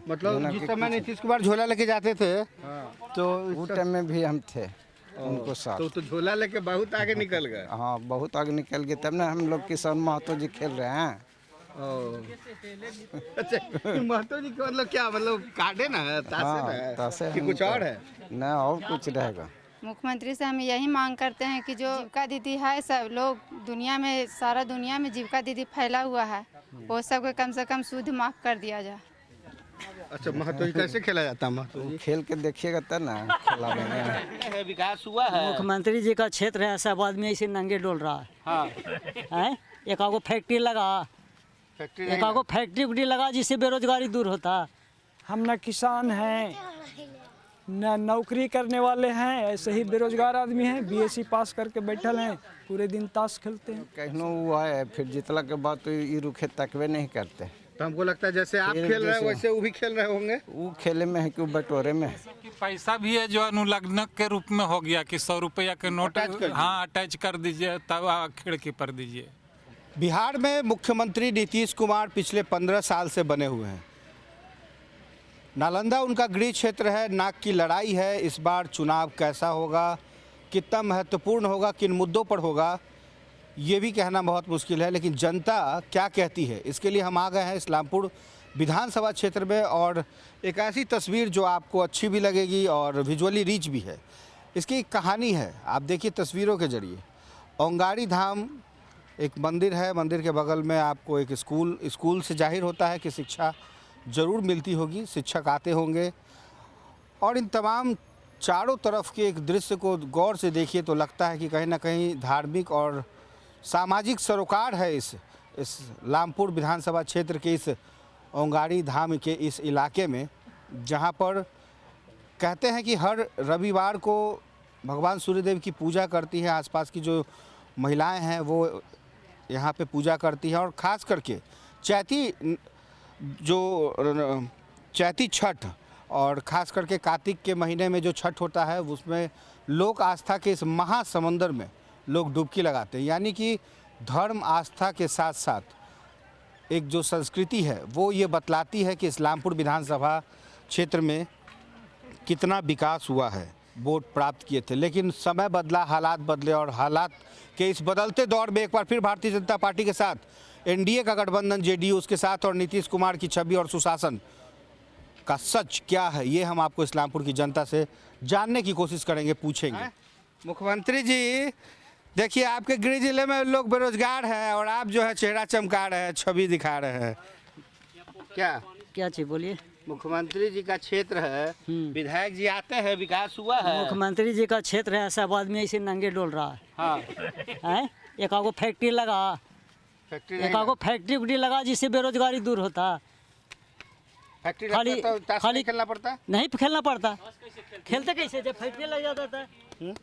मतलब जिस समय नीतीश कुमार झोला लेके जाते थे तो उस टाइम में भी हम थे उनको साथ। तो झोला लेके बहुत आगे निकल गए। हाँ बहुत आगे निकल गए, तब ना हम लोग किसान महतो जी खेल रहे हैं। अच्छा महतो जी का मतलब क्या, मतलब काटे ना तासे ना तासे कि कुछ और है? ना और कुछ रहेगा। मुख्यमंत्री से हम यही मांग करते हैं कि जो जीविका दीदी है, सब लोग दुनिया में, सारा दुनिया में जीविका दीदी फैला हुआ है, वो सब को कम से कम शुद्ध माफ कर दिया जाए। अच्छा महतो जी कैसे खेला जाता है? महतो जी खेल के देखिएगा तब ना खिलाने में। विकास हुआ है। मुख्यमंत्री जी का क्षेत्र है, सब आदमी ऐसे नंगे डोल रहा है। हाँ हैं? एक आगो फैक्ट्री लगा, फैक्ट्री एक आगो फैक्ट्री उक्ट्री लगा जिससे बेरोजगारी दूर होता। हम न किसान हैं न नौकरी करने वाले हैं, ऐसे ही बेरोजगार आदमी हैं, बीएससी पास करके बैठल हैं, पूरे दिन ताश खेलते हैं। कहनो हुआ है, फिर जितला के बाद तो ये रुखे तकवे नहीं करते। तो हमको लगता है जैसे आप खेल रहे हैं वैसे वो भी खेल रहे होंगे। वो खेले में है कि वो बटोरे में है। कि पैसा भी है जो अनुलग्नक के रूप में हो गया कि 100 रुपया के नोट हाँ अटैच कर दीजिए तब खिड़की पर दीजिए। बिहार में मुख्यमंत्री नीतीश कुमार पिछले 15 साल से बने हुए हैं। नालंदा उनका गृह क्षेत्र है, नाक की लड़ाई है। इस बार चुनाव कैसा होगा, कितना महत्वपूर्ण होगा, किन मुद्दों पर होगा, ये भी कहना बहुत मुश्किल है। लेकिन जनता क्या कहती है, इसके लिए हम आ गए हैं इस्लामपुर विधानसभा क्षेत्र में। और एक ऐसी तस्वीर जो आपको अच्छी भी लगेगी और विजुअली रिच भी है। इसकी एक कहानी है, आप देखिए तस्वीरों के जरिए। औंगाड़ी धाम एक मंदिर है, मंदिर के बगल में आपको एक स्कूल से जाहिर होता है कि शिक्षा ज़रूर मिलती होगी, शिक्षक आते होंगे। और इन तमाम चारों तरफ के एक दृश्य को गौर से देखिए तो लगता है कि कहीं ना कहीं धार्मिक और सामाजिक सरोकार है इस इस्लामपुर विधानसभा क्षेत्र के इस औंगाड़ी धाम के इस इलाके में, जहां पर कहते हैं कि हर रविवार को भगवान सूर्यदेव की पूजा करती है। आसपास की जो महिलाएं हैं वो यहाँ पे पूजा करती हैं। और ख़ास करके चैती छठ और ख़ास करके कार्तिक के महीने में जो छठ होता है उसमें लोक आस्था के इस महासमुंदर में लोग डुबकी लगाते हैं। यानी कि धर्म आस्था के साथ साथ एक जो संस्कृति है वो ये बतलाती है कि इस्लामपुर विधानसभा क्षेत्र में कितना विकास हुआ है, वोट प्राप्त किए थे। लेकिन समय बदला, हालात बदले और हालात के इस बदलते दौर में एक बार फिर भारतीय जनता पार्टी के साथ एनडीए का गठबंधन जेडीयू उसके साथ और नीतीश कुमार की छवि और सुशासन का सच क्या है, ये हम आपको इस्लामपुर की जनता से जानने की कोशिश करेंगे, पूछेंगे। मुख्यमंत्री जी देखिए, आपके गृह जिले में लोग बेरोजगार हैं और आप जो है चेहरा चमका रहे हैं, छवि दिखा रहे हैं। क्या चीज बोलिए? मुख्यमंत्री जी का क्षेत्र है, विधायक जी आते हैं, विकास हुआ है। मुख्यमंत्री जी का क्षेत्र है, सब आदमी ऐसे नंगे डोल रहा है। हाँ हैं? एक आगो फैक्ट्री लगा, एक आगो फैक्ट्री उक्ट्री लगा जिससे बेरोजगारी दूर होता। खाली खेलना पड़ता है? नहीं खेलना पड़ता। खेलते कैसे जब फैक्ट्री लग जाता था?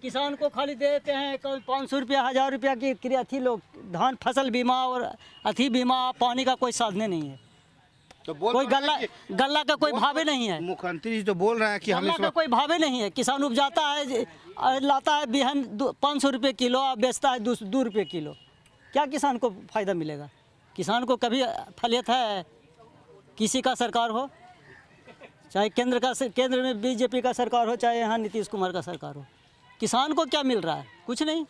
किसान को खाली देते हैं 500 रुपया 1000 रुपया की अथी, लोग धान फसल बीमा और अथी बीमा, पानी का कोई साधन नहीं है। तो कोई गल्ला का कोई भावे नहीं है। मुख्यमंत्री जी तो बोल रहे हैं कि गल्ला का कोई भावे नहीं है। किसान उपजाता है, लाता है बिहन 500 रुपये किलो और बेचता है 2 रुपये किलो। क्या किसान को फ़ायदा मिलेगा? किसान को कभी फलियत है? किसी का सरकार हो, चाहे केंद्र में बीजेपी का सरकार हो, चाहे यहाँ नीतीश कुमार का सरकार हो, किसान को क्या मिल रहा है? कुछ नहीं।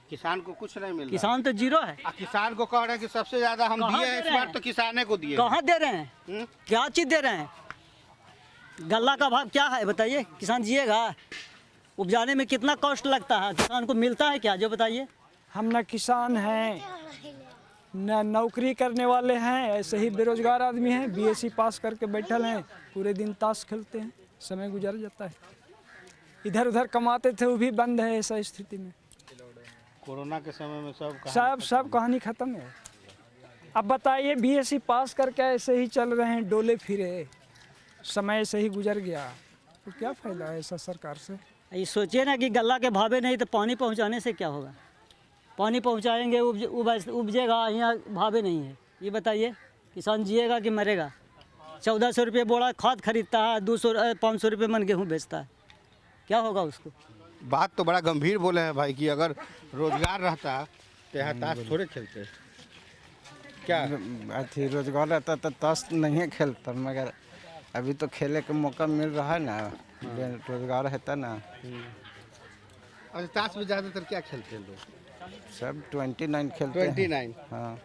किसान को कुछ नहीं मिल रहा। किसान तो जीरो है। किसान को कह रहे हैं कि सबसे ज्यादा हम दिए हैं इस बार, तो किसाने को दिए। कहाँ दे रहे हैं? क्या चीज़ दे रहे हैं? गल्ला का भाव क्या है बताइए? किसान जिएगा? उपजाने में कितना कॉस्ट लगता है? किसान को मिलता है क्या, जो बताइए? हम न किसान हैं न नौकरी करने वाले हैं, ऐसे ही बेरोजगार आदमी हैं, बीएससी पास करके बैठल हैं, पूरे दिन ताश खेलते हैं, समय गुजर जाता है। इधर उधर कमाते थे वो भी बंद है ऐसा स्थिति में। कोरोना के समय में सब कहानी खत्म है। अब बताइए, बीएससी पास करके ऐसे ही चल रहे हैं, डोले फिरे, समय ऐसे ही गुजर गया, तो क्या फ़ायदा है ऐसा सरकार से? ये सोचिए ना कि गल्ला के भावे नहीं तो पानी पहुंचाने से क्या होगा? पानी पहुंचाएंगे, उपजेगा, यहाँ भावे नहीं है। ये बताइए, किसान जिएगा कि मरेगा? 1400 रुपये बोरा खाद खरीदता है, 500 रुपये मन गेहूँ बेचता है, क्या होगा उसको? बात तो बड़ा गंभीर बोले हैं भाई कि अगर रोजगार रहता तो यहाँ ताश थोड़े खेलते। क्या अथी रोजगार रहता तो ताश नहीं खेलता, मगर अभी तो खेले का मौका मिल रहा है ना, रोजगार है ना। और ताश में ज़्यादातर क्या खेलते हैं लोग? सब 29 खेलते हैं। 29 हाँ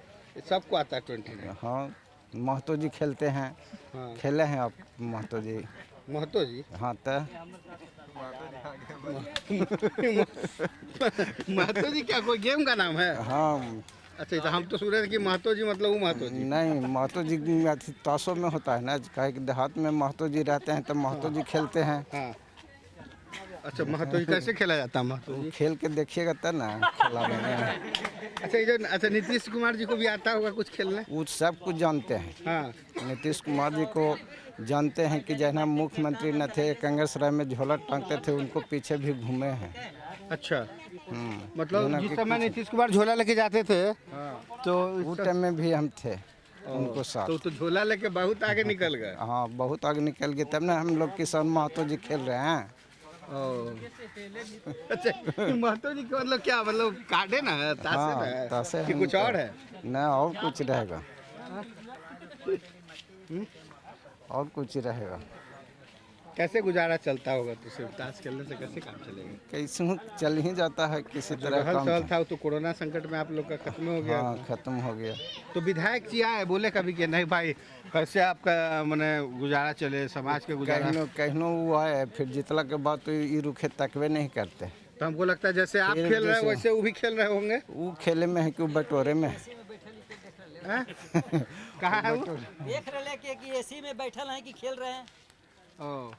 सबको आता है 29। हाँ, महतो जी खेलते हैं। हाँ। खेले हैं आप महतो जी? महतो जी हाँ तो महतो जी क्या कोई गेम का नाम है? हाँ। अच्छा तो हम तो सुन रहे थे कि महतो जी मतलब वो महतो जी। नहीं, महतो जी ताशों में होता है ना, काहे कि देहात में महतो जी रहते हैं तो महतो जी खेलते हैं। हाँ अच्छा महतो जी कैसे खेला जाता है महतो जी? खेल के देखिएगा तब ना खेला में। अच्छा ये जो अच्छा नीतीश कुमार जी को भी आता होगा कुछ खेलने? वो सब कुछ जानते हैं। हाँ नीतीश कुमार जी को जानते हैं कि जैसे मुख्यमंत्री न थे, कांग्रेस राय में झोला टांगते थे, उनको पीछे भी घूमे हैं। अच्छा मतलब जोना जिस कि समय नीतीश कुमार झोला लेके जाते थे तो उस टाइम में भी हम थे उनको साथ। तो झोला लेके बहुत आगे निकल गए। हाँ, बहुत आगे निकल गए, तब ना हम लोग किसान महतो जी खेल रहे हैं। अच्छा महतो जी का मतलब क्या मतलब कार्डे ना है, ताशे हाँ, ना है ताशे कि हम कुछ तो- और है? ना, और कुछ रहेगा। और कुछ ही रहेगा। कैसे गुजारा चलता होगा? तो सिर्फ ताश खेलने से कैसे काम चलेगा? कैसे चल ही जाता है किसी जो तरह रहल काम। सहल था वो तो कोरोना संकट में आप लोग का खत्म हो गया। हाँ, खत्म हो गया। तो विधायक जी आए बोले कभी कि नहीं भाई कैसे आपका मैंने गुजारा चले, समाज के गुजारा? कहनो वो आए, फिर जितला के बाद तो ये रुखे तकवे नहीं करते। तो हमको लगता है जैसे आप फिर खेल रहे हैं जैसे- वैसे वो भी खेल रहे होंगे। वो खेले में है कि वो बटोरे में है। हैं? कहाँ है वो? देख रहे हैं कि एसी में बैठल हैं कि खेल रहे हैं, ओ,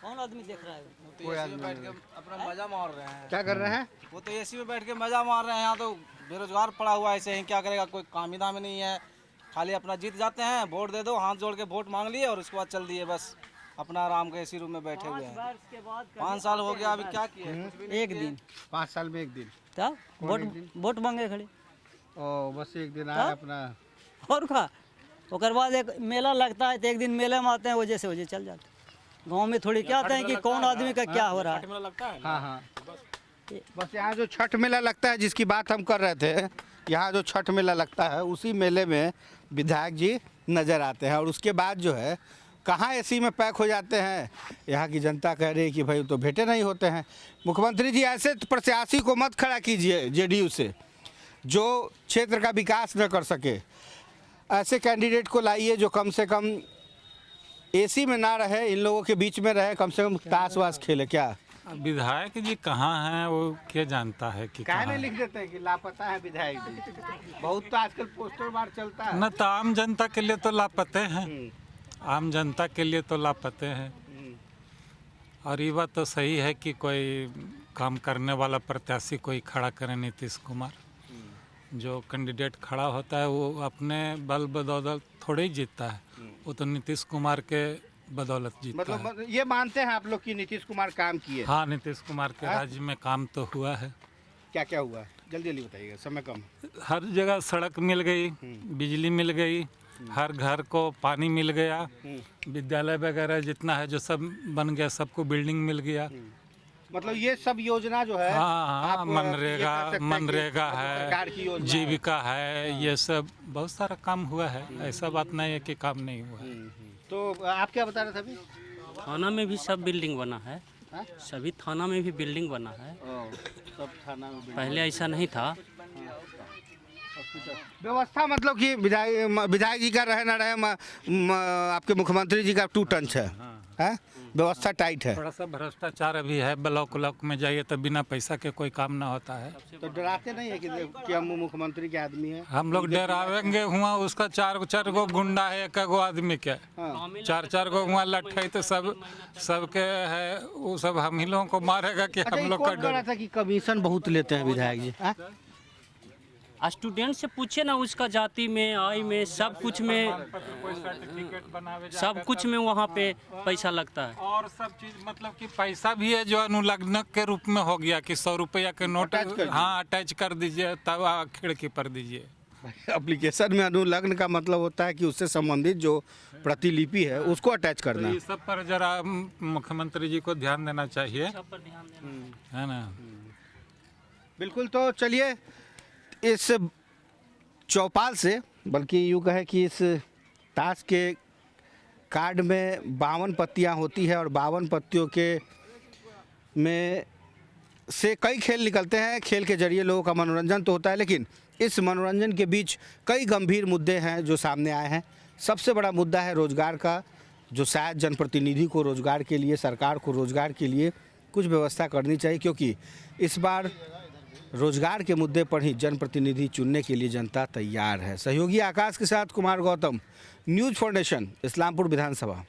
कौन आदमी देख रहा है? कोई आदमी बैठ के अपना मजा मार रहे हैं। क्या कर रहे हैं? वो तो एसी में बैठ के मजा मार रहे हैं। यहाँ तो बेरोजगार पड़ा हुआ है, ऐसे ही क्या करेगा, कोई काम ही धाम नहीं है। खाली अपना जीत जाते हैं, वोट दे दो, हाथ जोड़ के वोट मांग लिए और उसके बाद चल दिए, बस अपना आराम के एसी रूम में बैठे हुए हैं। 5 साल हो गया, अभी क्या किए? एक दिन 5 साल में एक दिन। तब वोट मांगे खड़े ओ बस एक दिन आए अपना। और का ओकर बाद एक मेला लगता है तो एक दिन मेले में आते हैं, वजह से वजह चल जाते हैं। गाँव में थोड़ी क्या आते हैं कि कौन आदमी का क्या हो रहा है। हाँ हाँ बस यहाँ जो छठ मेला लगता है जिसकी बात हम कर रहे थे, यहाँ जो छठ मेला लगता है उसी मेले में विधायक जी नज़र आते हैं और उसके बाद जो है कहाँ एसी में पैक हो जाते हैं। यहाँ की जनता कह रही है कि भाई तो भेंटे नहीं होते हैं। मुख्यमंत्री जी ऐसे प्रत्याशी को मत खड़ा कीजिए जेडीयू से जो क्षेत्र का विकास न कर सके। ऐसे कैंडिडेट को लाइए जो कम से कम एसी में ना रहे, इन लोगों के बीच में रहे, कम से कम ताश वाश खेले। क्या विधायक जी कहाँ हैं वो क्या जानता है कि काहे कहाँ नहीं हैं? लिख देते हैं कि लापता है विधायक जी? बहुत तो आजकल पोस्टर बार चलता है। न तो आम जनता के लिए तो लापते हैं, आम जनता के लिए तो लापते हैं। और ये बात तो सही है कि कोई काम करने वाला प्रत्याशी कोई खड़ा करे। नीतीश कुमार जो कैंडिडेट खड़ा होता है वो अपने बल बदौलत थोड़े ही जीतता है, वो तो नीतीश कुमार के बदौलत जीता है। मतलब ये मानते हैं आप लोग कि नीतीश कुमार काम किए? हाँ, नीतीश कुमार के राज्य में काम तो हुआ है। क्या क्या हुआ? जल्दी जल्दी बताइएगा, समय कम है। हर जगह सड़क मिल गई, बिजली मिल गई, हर घर को पानी मिल गया, विद्यालय वगैरह जितना है जो सब बन गया, सबको बिल्डिंग मिल गया। मतलब ये सब योजना जो है हाँ हाँ, आप मनरेगा ये कह सकते हैं कि मनरेगा सरकार की है, योजना जीविका है, ये सब बहुत सारा काम हुआ है। ऐसा बात नहीं है कि काम नहीं हुआ है। तो आप क्या बता रहे थे अभी? थाना में भी सब बिल्डिंग बना है, हाँ? सभी थाना में भी बिल्डिंग बना है। सब थाना में पहले ऐसा नहीं था। व्यवस्था मतलब कि विधायक जी का रहे ना रहे आपके मुख्यमंत्री जी का 2 टंच है, हैं? व्यवस्था टाइट है। थोड़ा सा भ्रष्टाचार अभी है, ब्लॉक व्लॉक में जाइए तो बिना पैसा के कोई काम ना होता है। तो डराते नहीं है कि हम मुख्यमंत्री के आदमी हैं? हम लोग डरावेंगे हुआ उसका 4 गो गुंडा है, 1 गो आदमी के 4 गो हुआ लट्ठे तो सबके है, वो सब हम ही लोगों को मारेगा कि अच्छा, हम ये लोग कौन का कह रहा डर। था कि कमीशन बहुत लेते हैं विधायक जी? हाँ? स्टूडेंट से पूछे ना, उसका जाति में, आय में, सब कुछ में, सब कुछ में वहाँ पे पैसा लगता है। और सब चीज मतलब कि पैसा भी है जो अनुलग्नक के रूप में हो गया कि 100 रुपया के नोट अटैच कर दीजिए। हाँ अटैच कर दीजिए, तब खिड़की पर दीजिए। एप्लीकेशन में अनुलग्न का मतलब होता है कि उससे संबंधित जो प्रतिलिपि है उसको अटैच तो करना। ये सब पर जरा मुख्यमंत्री जी को ध्यान देना चाहिए, है ना। बिल्कुल। तो चलिए इस चौपाल से, बल्कि यूँ कहे कि इस ताश के कार्ड में 52 पत्तियां होती है और 52 पत्तियों के में से कई खेल निकलते हैं। खेल के जरिए लोगों का मनोरंजन तो होता है, लेकिन इस मनोरंजन के बीच कई गंभीर मुद्दे हैं जो सामने आए हैं। सबसे बड़ा मुद्दा है रोज़गार का, जो शायद जनप्रतिनिधि को रोज़गार के लिए, सरकार को रोज़गार के लिए कुछ व्यवस्था करनी चाहिए, क्योंकि इस बार रोज़गार के मुद्दे पर ही जनप्रतिनिधि चुनने के लिए जनता तैयार है। सहयोगी आकाश के साथ कुमार गौतम, न्यूज़ फाउंडेशन, इस्लामपुर विधानसभा।